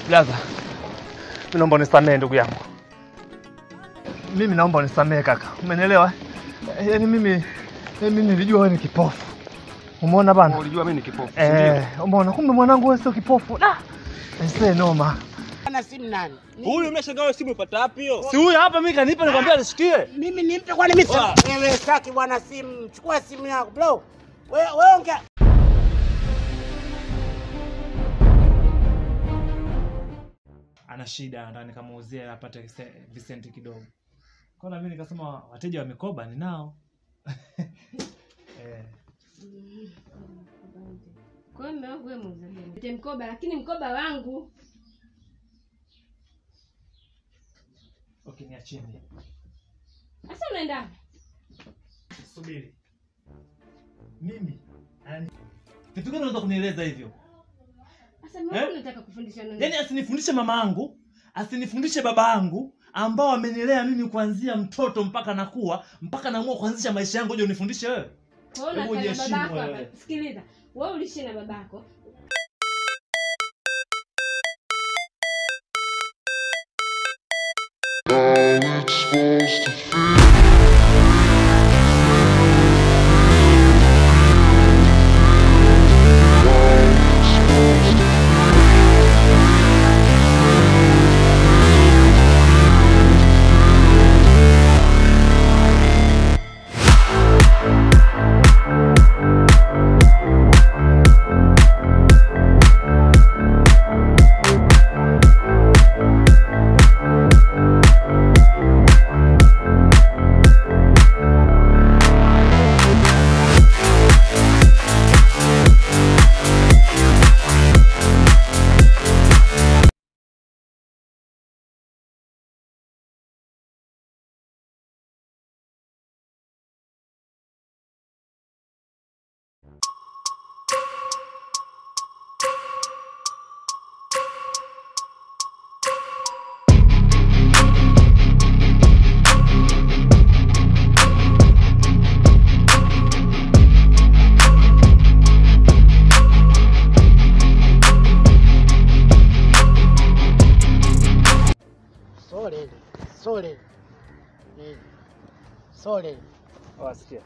Blaza. Mimi naomba unisamehe ndugu yangu. Mimi naomba unisamehe kaka. Umenielewa? Yaani mimi nilijua wewe ni kipofu. Umeona bana? Ulijua mimi ni kipofu, ndio? Umeona kumbe mwanangu wewe sio kipofu. Sasa noma. Ana simu nani? Huyu umeshangaa wewe simu ipata wapi hiyo? Si huyu hapa mimi kanipa nikwambia nishikie. Mimi nimpe kwani mimi wewe sitaki bwana simu. Chukua simu yako bro. Wewe ongea. Ana shida ndani kamuuzia apate Vicente kidogo. Kwa na mimi nikasema wateja wa mikoba ni nao. Kwa hiyo wangu wewe muuzaji. Nite mkoba lakini mkoba wangu. Okay, niacheni. Sasa unaenda? Subiri. Mimi kitu gani unataka kunieleza hivyo? Sasa mimi unataka kufundisha nani? Yaani asinifundishe mamaangu, asinifundishe babaangu ambao amenilea mimi kuanzia mtoto mpaka nakuwa, mpaka naamua kuanzisha maisha yangu, je, unifundishe wewe? Kwa hiyo babako hapa. Sikiliza. Wewe ulishi na babako. Sole. Wasikia.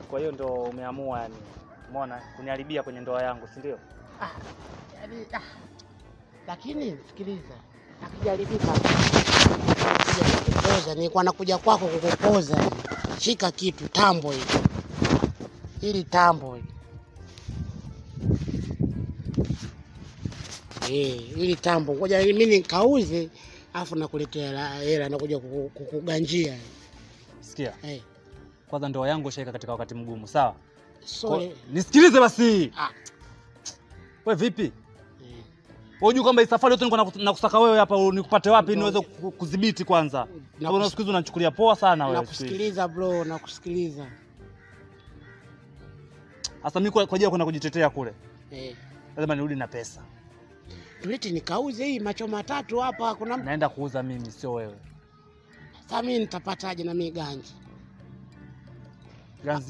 Kwa hiyo ndo umeamua yani, umeona kuniharibia kwenye ndoa yangu, si ndio? Yaani lakini sikiliza. Akijaribika. Kukupoza, nilikuwa nakuja kwako kukupoza. Shika kitu tambo hili. Hili tambo hili. Hili tambo. Ngoja mimi nikauze afu nakuletea hela nakuja kukuganjia. Sikia. Kwanza ndoa yangu shaika katika wakati mgumu, sawa? Nisikilize basi. Wewe vipi? Wewe unajua kwamba safari yote niko nakusaka wewe hapa nikupate wapi niweze kudhibiti kwanza. Hapo unasikiza unachukulia poa sana wewe. Nakusikiliza bro, nakusikiliza. Sasa mimi kwa ajili ya kwenda kujitetea kule. Lazima nirudi na pesa. Tuleti nikauze hii macho matatu hapa kuna naenda kuuza mimi sio wewe. Sasa mimi nitapataje na mimi ganji?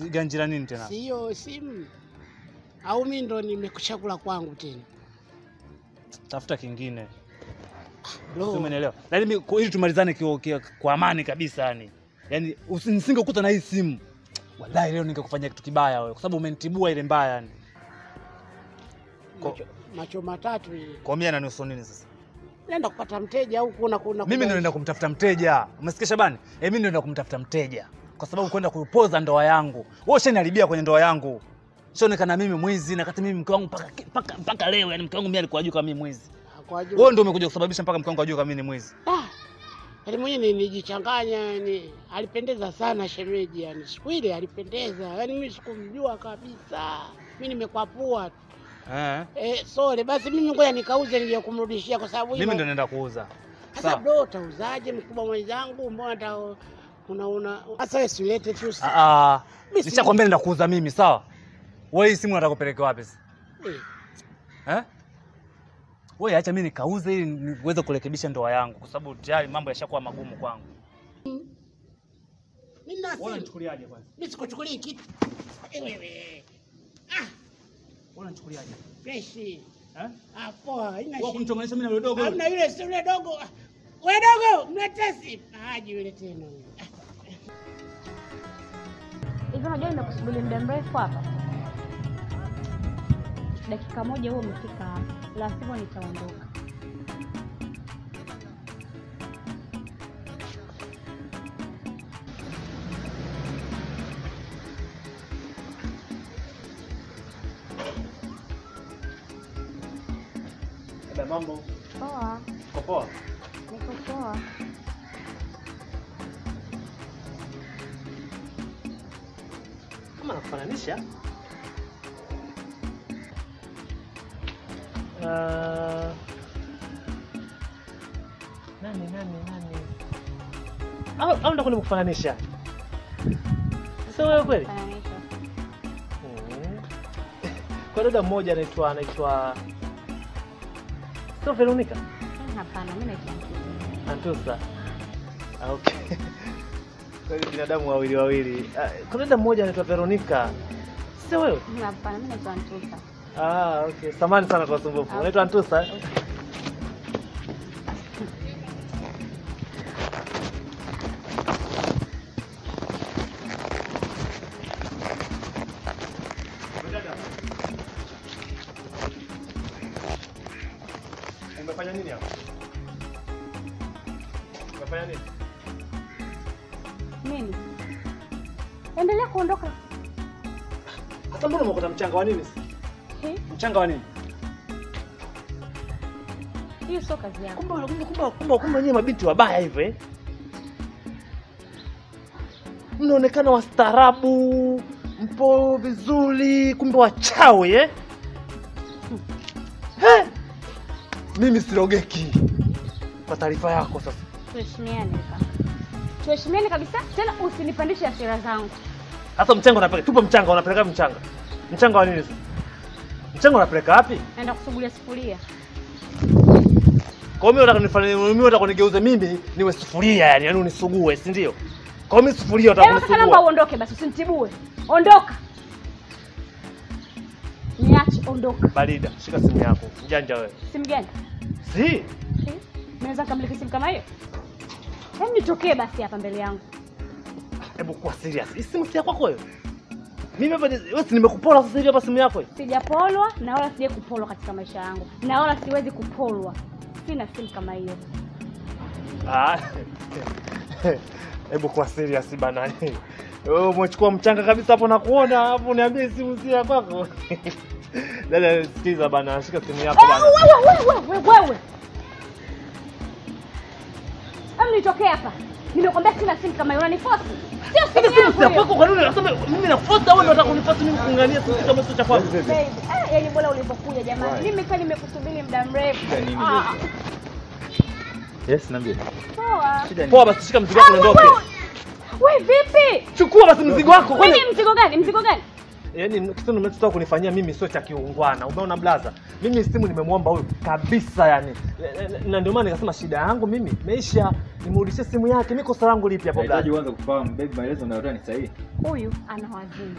Ganji la nini tena? Sio simu. Au mimi ndo nimekuchakula kwangu tena. Tafuta kingine. Bro. Umeelewa? Lakini ili tumalizane kwa amani kabisa yani. Yaani nisingekuta na hii simu. Wallahi leo ningekufanyia kitu kibaya wewe kwa sababu umenitibua ile mbaya yani. Macho matatu ile. Kwa 100 nini sasa? Nenda kupata mteja au kuna mimi ndio naenda kumtafuta mteja. Umesikia Shabani? Mimi ndio naenda kumtafuta mteja kwa sababu kwenda kupoza ndoa yangu. Wewe ushaniharibia kwenye ndoa yangu. Sionekana mimi mwizi na kati mimi mke wangu mpaka leo yani mke wangu mimi alikuwa ajua kama mimi mwizi. Wewe ndio umekuja kusababisha mpaka mke wangu ajue kama mimi ni mwizi. Yaani mwenyewe nijichanganya yani alipendeza sana shemeji yani. Siku ile alipendeza. Yaani mimi sikumjua kabisa. Mimi nimekwapua. Sole basi mimi ngoja nikauze nije kumrudishia kwa sababu mimi ndio naenda kuuza. Sasa bro utauzaje mkubwa mwenzangu? Mbona unaona sasa wewe silete tu. Nishakwambia naenda kuuza mimi, sawa? Wewe hii simu unataka kupeleka wapi sasa? Wewe acha mimi nikauze ili niweze kurekebisha ndoa yangu kwa sababu tayari mambo yashakuwa magumu kwangu. Mimi na simu. Unachukuliaje kwanza? Mimi sikuchukulia kitu. Wewe. Unachukuliaje? Fresh. Poa, haina Wewe kunichonganisha mimi na yule dogo. Hamna yule si yule dogo. Wewe dogo, mlete simu. Haji yule tena. Hivi unajua nimekusubiri muda mrefu hapa. Dakika moja wewe umefika hapa. La sivyo nitaondoka. Mambo. Poa. Uko poa? Niko poa. Kama nakufananisha? Nani? Au ndo nimekufananisha? Sasa wewe kweli? Fananisha. Kwa dada mmoja anaitwa Sio Veronica? Hapana, mimi naitwa Antusa. Okay. Kwa hiyo binadamu wawili. Kuna dada mmoja anaitwa Veronica. Sio wewe? Hapana, mimi naitwa Antusa. Okay. Samahani sana kwa usumbufu. Unaitwa Antusa? Okay. Umefanya nini hapo? Umefanya nini? Mimi. Endelea kuondoka. Sasa mbona umekuta mchanga wa nini? Mchanga wa nini? Hiyo sio kazi yako. Kumbe nyinyi mabinti wabaya hivyo eh? Mnaonekana wastaarabu, mpo vizuri, kumbe wachawi eh? Mimi sirogeki. Kwa taarifa yako sasa. Tuheshimiane kaka. Tuheshimiane kabisa. Tena usinipandishe hasira zangu. Sasa mchanga unapeleka, tupo mchanga unapeleka mchanga. Mchanga wa nini sasa? Mchanga unapeleka wapi? Naenda kusugulia sufuria. Kwa hiyo mimi unataka kunigeuza mimi niwe sufuria yani unisugue, si ndio? Kwa hiyo mimi sufuria unataka kunisugua. Naomba uondoke basi usinitibue. Ondoka. Niache ondoka. Barida, shika simu yako. Mjanja wewe. Simu gani? Si? Naweza kumiliki simu kama hiyo? Hebu nitokee basi hapa mbele yangu. Hebu kuwa serious. Hii simu si yako wewe. Mimi hapa wewe nimekupola sasa hivi hapa simu yako. Sijapolwa na wala sije kupolwa katika maisha yangu. Na wala siwezi kupolwa. Sina simu kama hiyo. Hebu kuwa serious bana. Wewe umechukua mchanga kabisa hapo na kuona hapo niambie simu si ya kwako. Dada sikiza bana, shika simu yako bana. Wewe. Nitokee hapa. Nimekwambia sina simu kama hiyo, unaniforce. Sio simu yangu. Sio kwako kwa nini unasema mimi naforce au unataka kuniforce mimi kungania simu kama sio cha kwako? Yaani bora ulipokuja jamani. Mimi kwa nimekusubiri muda mrefu. Yes, niambie. Poa basi shika mzigo wako uondoke. Wewe vipi? Chukua basi mzigo wako. Kwani mzigo gani? Mzigo gani? Yaani kitu unachotaka kunifanyia mimi sio cha kiungwana. Umeona blaza? Mimi simu nimemwomba huyu kabisa yani. Na ndio maana nikasema shida yangu mimi imeisha. Nimrudishie simu yake. Mimi kosa langu lipi hapo blaza? Unahitaji uanze kufahamu baby maelezo unayotaka ni sahihi. Huyu ana wazimu.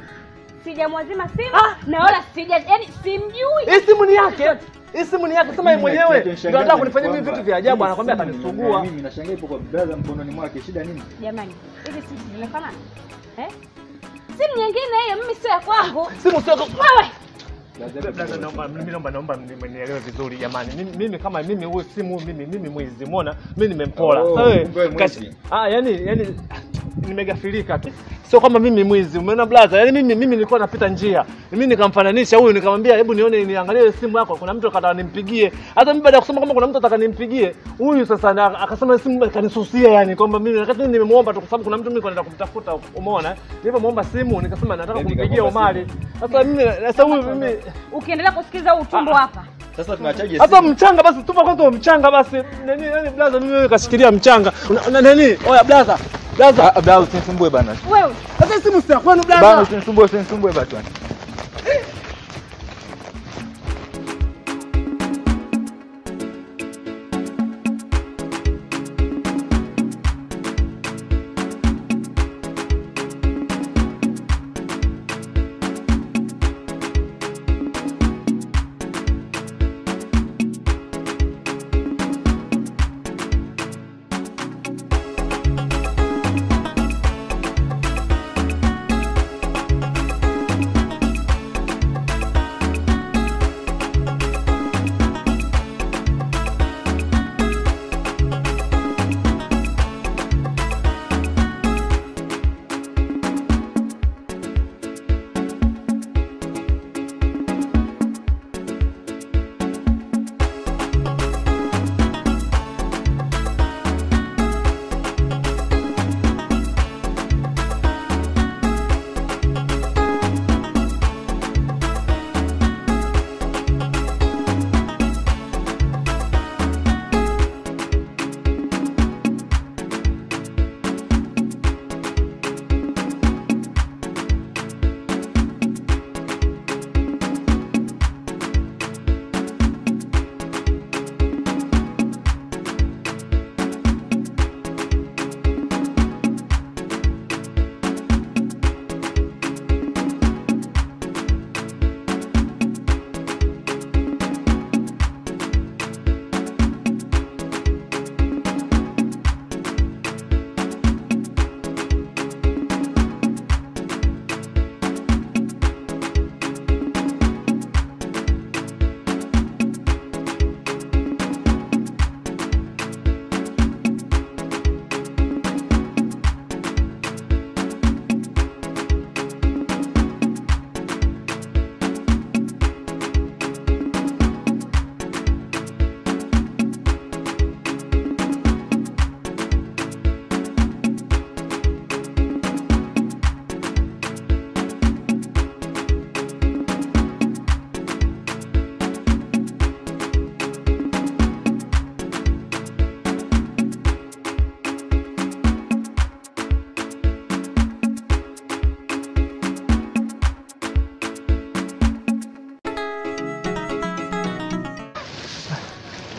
Sijamwazima simu na wala yaani simjui. Hii simu ni yake. Hii simu ni yake. Sema yeye mwenyewe ndio anataka kunifanyia mimi vitu vya ajabu, anakuambia atanisugua. Mimi nashangaa ipo kwa brother mkononi mwake, shida nini? Jamani, hizi simu zinafanana? Simu nyingine hiyo mimi sio ya kwangu. Simu sio yako. Wewe. Naomba mnielewe vizuri jamani. Mimi kama mimi huyu simu mimi mwizi, umeona? Mimi nimempola. Wewe yani nimegafilika tu. Sio kama mimi mwizi, umeona blaza? Yaani mimi nilikuwa napita njia. Mimi nikamfananisha huyu nikamwambia hebu niangalie simu yako. Kuna mtu akataka nimpigie. Hata mimi baada ya kusema kama kuna mtu ataka nimpigie, huyu sasa akasema simu kanisusia yani kwamba mimi wakati nimemuomba tu kwa sababu kuna mtu mimi kwenda kumtafuta, umeona? Nilipomuomba simu nikasema nataka kumpigia Omari. Sasa huyu mimi ukiendelea kusikiza huu utumbo hapa. Sasa tunachaje? Sasa mchanga basi tupa kwanza mchanga basi. Nani blaza mimi kashikilia mchanga. Nani? Oya blaza. Blaza usinisumbue bana. Wewe. Sasa simu si ya kwenu blaza. Bana usinisumbue basi.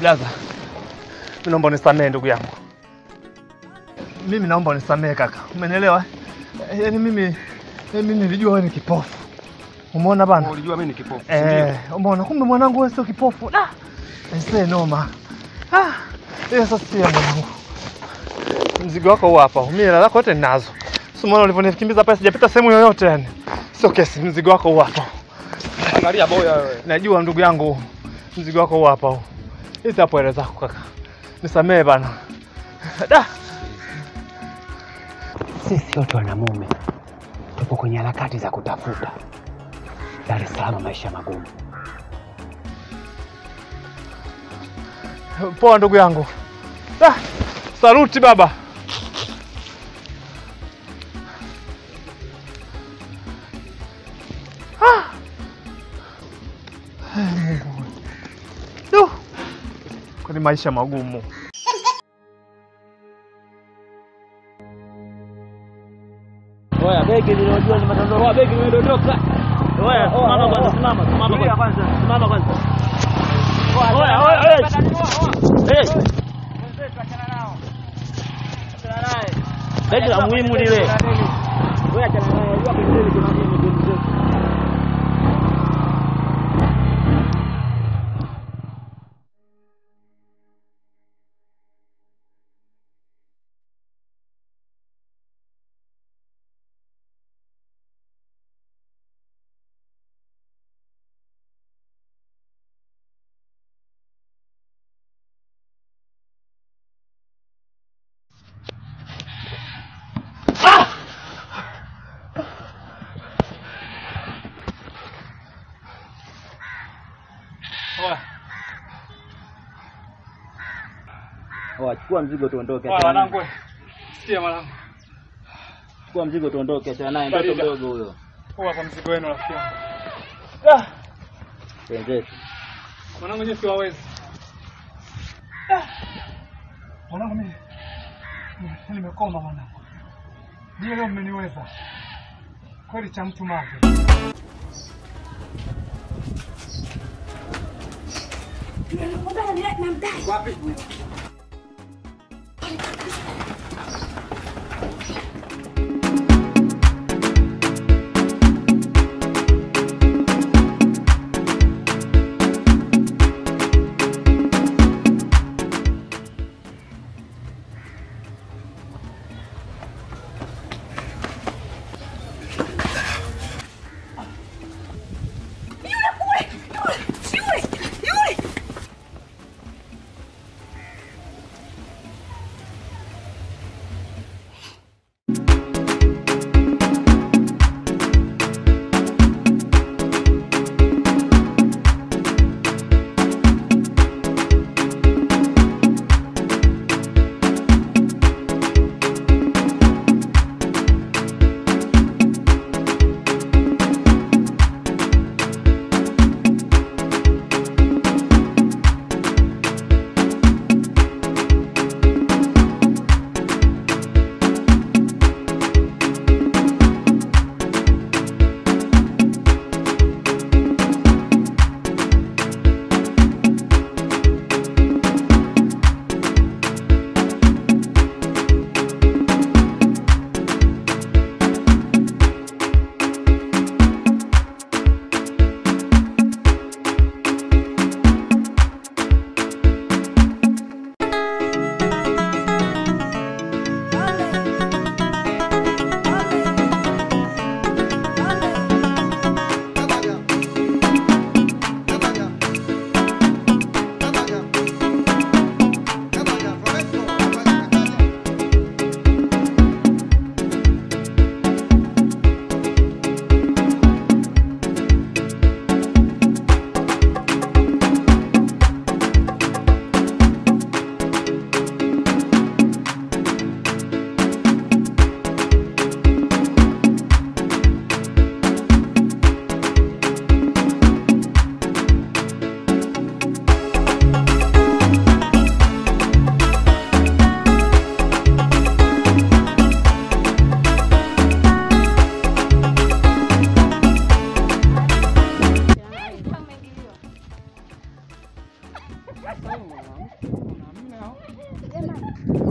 Blaza, mimi naomba unisamehe ndugu yangu. Mimi naomba unisamehe kaka. Umenielewa? Yaani mimi nilijua wewe ni kipofu. Umeona bana? Ulijua mimi ni kipofu. Umeona kumbe mwanangu wewe sio kipofu. Sasa noma. Sasa sio mwanangu. Mzigo wako huu hapa. Mimi hela zako zote ninazo. Sio umeona ulivyonikimbiza pale sijapita sehemu yoyote yani. Sio kesi, mzigo wako huu hapa. Angalia boya wewe. Najua ndugu yangu. Mzigo wako huu hapa. Hizi hapo hela zako kaka. Nisamehe bana. Sisi wote wanamume tupo kwenye harakati za kutafuta Dar es Salaam, maisha magumu. Poa ndugu yangu. Saluti baba. Mungu. Kwani maisha magumu. Oya, begi linajua ni matandao. Begi limedondoka. Oya, simama kwanza, simama kwanza. Simama kwanza. Oya. Begi la muhimu lile. Oya, achana naye. Unajua begi kuna nini ndio. Chukua mzigo tuondoke. Mwanangu. Sikia mwanangu. Chukua mzigo tuondoke, acha naye mtoto mdogo huyo. Poa kwa mzigo wenu rafiki yangu. Twende. Mwanangu nyinyi si wawezi. Mwanangu mimi nimekoma mwanangu. Ndio leo mmeniweza. Kweli cha mtu mage. Wapi?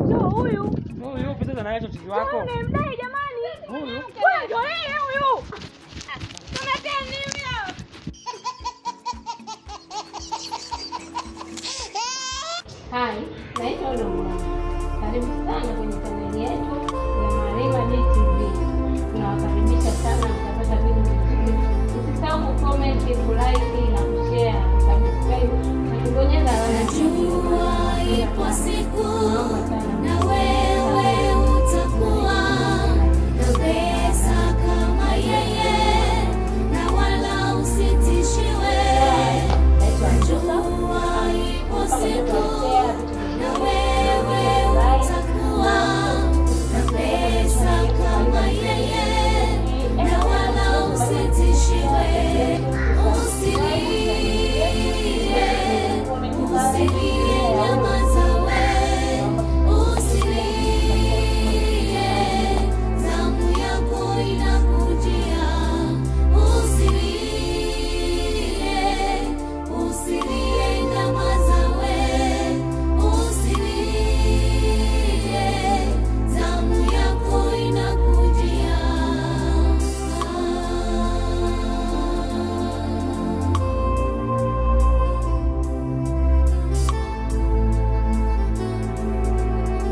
Ndio huyu. Huyu pesa na hicho chiki wako. Nimemdai jamani. Huyu. Wewe ndio yeye huyu. Tumeteni mimi. Hai, naitwa Odongo. Karibu sana kwenye chaneli yetu ya Marema DTV. Tunawakaribisha sana mtapata video nzuri. Usisahau kucomment, kulike na kushare, subscribe na kubonyeza alama ya kengele. Ipo siku